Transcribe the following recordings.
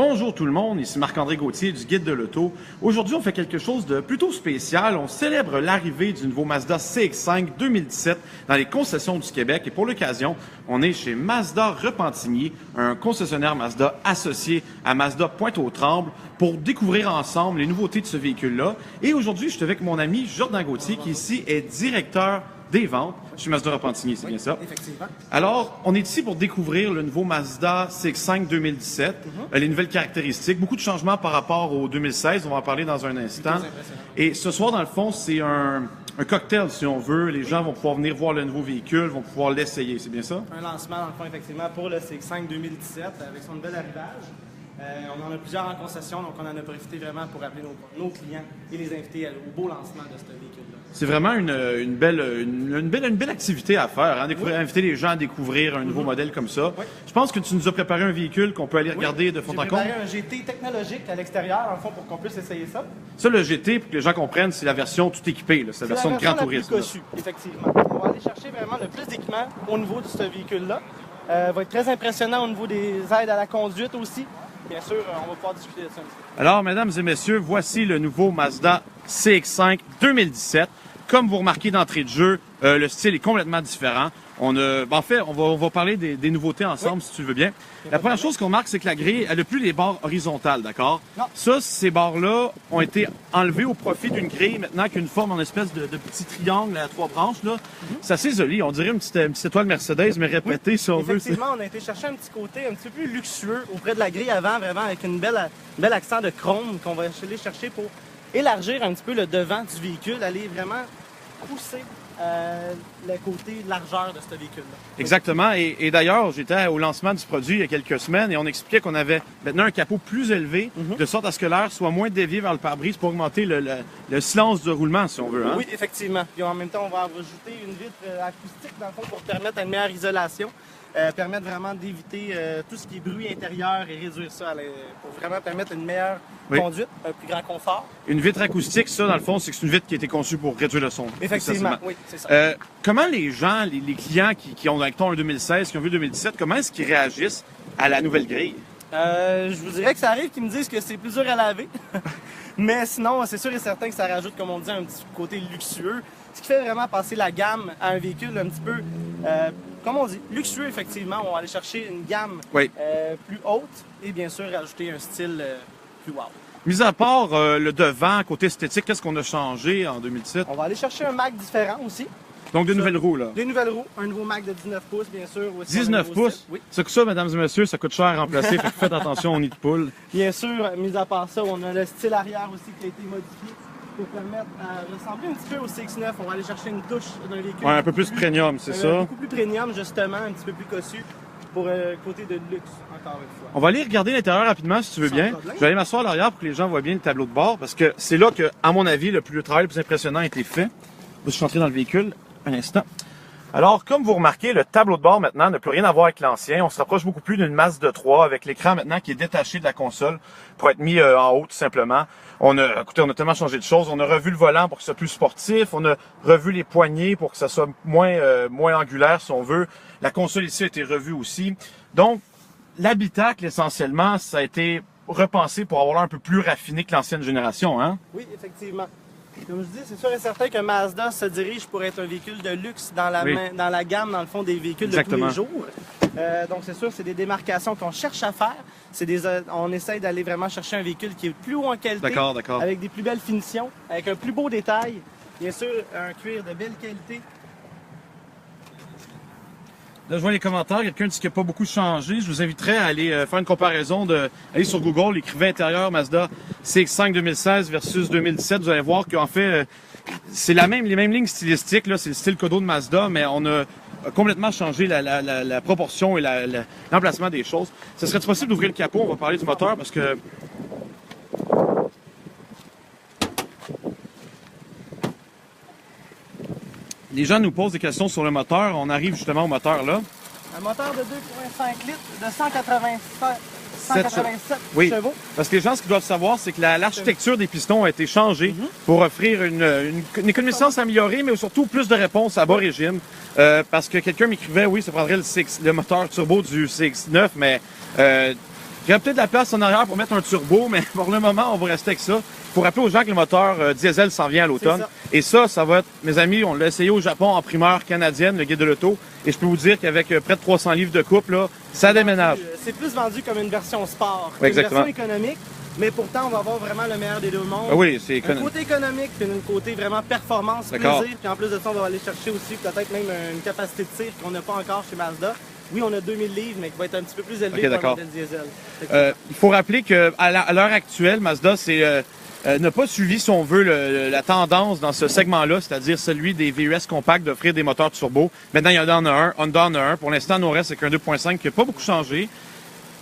Bonjour tout le monde, ici Marc-André Gauthier du Guide de l'Auto. Aujourd'hui, on fait quelque chose de plutôt spécial. On célèbre l'arrivée du nouveau Mazda CX-5 2017 dans les concessions du Québec. Et pour l'occasion, on est chez Mazda Repentigny, un concessionnaire Mazda associé à Mazda Pointe-aux-Trembles, pour découvrir ensemble les nouveautés de ce véhicule-là. Et aujourd'hui, je suis avec mon ami Jordan Gauthier, qui ici est directeur des ventes chez Mazda Repentigny, c'est bien ça? Effectivement. Alors, on est ici pour découvrir le nouveau Mazda CX-5 2017, les nouvelles caractéristiques, beaucoup de changements par rapport au 2016, on va en parler dans un instant. Et ce soir, dans le fond, c'est un cocktail, si on veut. Les gens vont pouvoir venir voir le nouveau véhicule, vont pouvoir l'essayer, c'est bien ça? Un lancement, dans le fond, effectivement, pour le CX-5 2017 avec son nouvel arrivage. On en a plusieurs en concession, donc on en a profité vraiment pour appeler nos clients et les inviter au beau lancement de ce véhicule-là. C'est vraiment une belle activité à faire, hein? Inviter les gens à découvrir un nouveau modèle comme ça. Oui. Je pense que tu nous as préparé un véhicule qu'on peut aller regarder de fond en comble. J'ai préparé un GT technologique à l'extérieur, en fond, pour qu'on puisse essayer ça. Ça, le GT, pour que les gens comprennent, c'est la version tout équipée, là. C'est la version de grand tourisme. La plus cossue, effectivement. On va aller chercher vraiment le plus d'équipements au niveau de ce véhicule-là. Va être très impressionnant au niveau des aides à la conduite aussi. Bien sûr, on va pouvoir discuter de ça un petit peu. Alors, mesdames et messieurs, voici le nouveau Mazda CX-5 2017. Comme vous remarquez d'entrée de jeu, le style est complètement différent. On va parler des nouveautés ensemble, si tu veux bien. La première chose qu'on remarque, c'est que la grille, elle n'a plus les barres horizontales, d'accord? Non. Ça, ces barres-là ont été enlevées au profit d'une grille maintenant qui a une forme en espèce de petit triangle à 3 branches, là. C'est assez joli. On dirait une petite étoile Mercedes, mais répétée, si on veut. Effectivement, on a été chercher un petit côté un petit peu plus luxueux auprès de la grille avant, vraiment avec une bel accent de chrome qu'on va aller chercher pour élargir un petit peu le devant du véhicule, aller vraiment pousser le côté largeur de ce véhicule-là. Exactement. Et d'ailleurs, j'étais au lancement du produit il y a quelques semaines et on expliquait qu'on avait maintenant un capot plus élevé, de sorte à ce que l'air soit moins dévié vers le pare-brise pour augmenter le silence de roulement, si on veut. Hein? Oui, effectivement. Puis en même temps, on va rajouter une vitre acoustique, dans le fond, pour permettre une meilleure isolation. Permettre vraiment d'éviter tout ce qui est bruit intérieur et réduire ça pour vraiment permettre une meilleure conduite, un plus grand confort. Une vitre acoustique, ça, dans le fond, c'est une vitre qui a été conçue pour réduire le son. Effectivement, oui, c'est ça. Comment les gens, les clients qui ont un 2016, qui ont vu 2017, comment est-ce qu'ils réagissent à la nouvelle grille? Je vous dirais que ça arrive qu'ils me disent que c'est plus dur à laver. Mais sinon, c'est sûr et certain que ça rajoute, comme on dit, un petit côté luxueux. Ce qui fait vraiment passer la gamme à un véhicule un petit peu, comme on dit, luxueux, effectivement. On va aller chercher une gamme plus haute et bien sûr rajouter un style plus wow. Mis à part le devant, côté esthétique, qu'est-ce qu'on a changé en 2017? On va aller chercher un Mac différent aussi. Donc, des nouvelles roues, là. Des nouvelles roues, un nouveau Mac de 19 pouces, bien sûr. Aussi 19 pouces? Oui. Ça, mesdames et messieurs, ça coûte cher à remplacer, fait que faites attention au nid de poule. Bien sûr, mis à part ça, on a le style arrière aussi qui a été modifié pour permettre à ressembler un petit peu au CX-9. On va aller chercher une touche d'un véhicule. Ouais, un peu plus premium, c'est ça? Beaucoup plus premium, justement, un petit peu plus cossu pour côté de luxe, encore une fois. On va aller regarder l'intérieur rapidement, si tu veux bien. Je vais aller m'asseoir à l'arrière pour que les gens voient bien le tableau de bord, parce que c'est là que, à mon avis, le travail le plus impressionnant a été fait. Je suis entré dans le véhicule, un instant. Alors, comme vous remarquez, le tableau de bord maintenant n'a plus rien à voir avec l'ancien. On se rapproche beaucoup plus d'une Mazda 3 avec l'écran maintenant qui est détaché de la console pour être mis en haut tout simplement. Écoutez, on a tellement changé de choses. On a revu le volant pour que ce soit plus sportif. On a revu les poignées pour que ça soit moins angulaire si on veut. La console ici a été revue aussi. Donc, l'habitacle essentiellement, ça a été repensé pour avoir l'air un peu plus raffiné que l'ancienne génération, hein? Oui, effectivement. Comme je dis, c'est sûr et certain que Mazda se dirige pour être un véhicule de luxe dans la gamme, dans le fond, des véhicules de tous les jours. Donc, c'est sûr, c'est des démarcations qu'on cherche à faire. On essaye d'aller vraiment chercher un véhicule qui est plus haut en qualité, avec des plus belles finitions, avec un plus beau détail. Bien sûr, un cuir de belle qualité. Là, je vois les commentaires, quelqu'un dit qu'il n'y a pas beaucoup changé. Je vous inviterais à aller faire une comparaison, aller sur Google, écrivez intérieur Mazda CX-5 2016 versus 2017. Vous allez voir qu'en fait, c'est les mêmes lignes stylistiques, là, c'est le style Kodo de Mazda, mais on a complètement changé la proportion et l'emplacement des choses. Ce serait possible d'ouvrir le capot? On va parler du moteur parce que... Les gens nous posent des questions sur le moteur. On arrive justement au moteur là. Un moteur de 2,5 litres de 187 chevaux. Parce que les gens, ce qu'ils doivent savoir, c'est que l'architecture des pistons a été changée pour offrir une économisance améliorée, mais surtout plus de réponses à bas régime. Parce que quelqu'un m'écrivait, oui, ça prendrait le moteur turbo du CX-9, mais Il y a peut-être de la place en arrière pour mettre un turbo, mais pour le moment, on va rester avec ça. Il faut rappeler aux gens que le moteur diesel s'en vient à l'automne. Et ça va être, mes amis, on l'a essayé au Japon en primeur canadienne, le guide de l'auto. Et je peux vous dire qu'avec près de 300 livres de couple, là, ça déménage. C'est plus vendu comme une version sport, Oui, une version économique. Mais pourtant, on va avoir vraiment le meilleur des deux mondes. Ah oui, c'est un côté économique, puis un côté vraiment performance, plaisir. Puis en plus de ça, on va aller chercher aussi peut-être même une capacité de tir qu'on n'a pas encore chez Mazda. Oui, on a 2000 livres, mais qui va être un petit peu plus élevé que le modèle diesel. Il faut rappeler qu'à l'heure actuelle, Mazda n'a pas suivi, si on veut, la tendance dans ce segment-là, c'est-à-dire celui des VUS compacts d'offrir des moteurs turbo. Maintenant, il y en a un, Honda en a un. Pour l'instant, nous reste avec un 2.5 qui n'a pas beaucoup changé.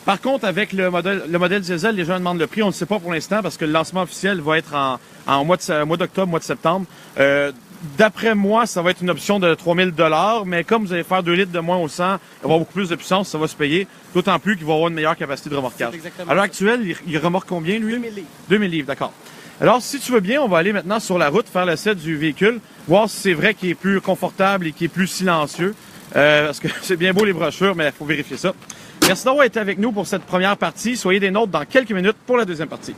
Par contre, avec le modèle diesel, les gens demandent le prix. On ne le sait pas pour l'instant parce que le lancement officiel va être en mois d'octobre, mois de septembre. D'après moi, ça va être une option de 3000 $, mais comme vous allez faire 2 litres de moins au 100, il va y avoir beaucoup plus de puissance, ça va se payer. D'autant plus qu'il va avoir une meilleure capacité de remorquage. À l'heure actuelle, il remorque combien, lui? 2000 livres. 2000 livres, d'accord. Alors, si tu veux bien, on va aller maintenant sur la route, faire l'essai du véhicule, voir si c'est vrai qu'il est plus confortable et qu'il est plus silencieux. Parce que c'est bien beau les brochures, mais il faut vérifier ça. Merci d'avoir été avec nous pour cette première partie. Soyez des nôtres dans quelques minutes pour la deuxième partie.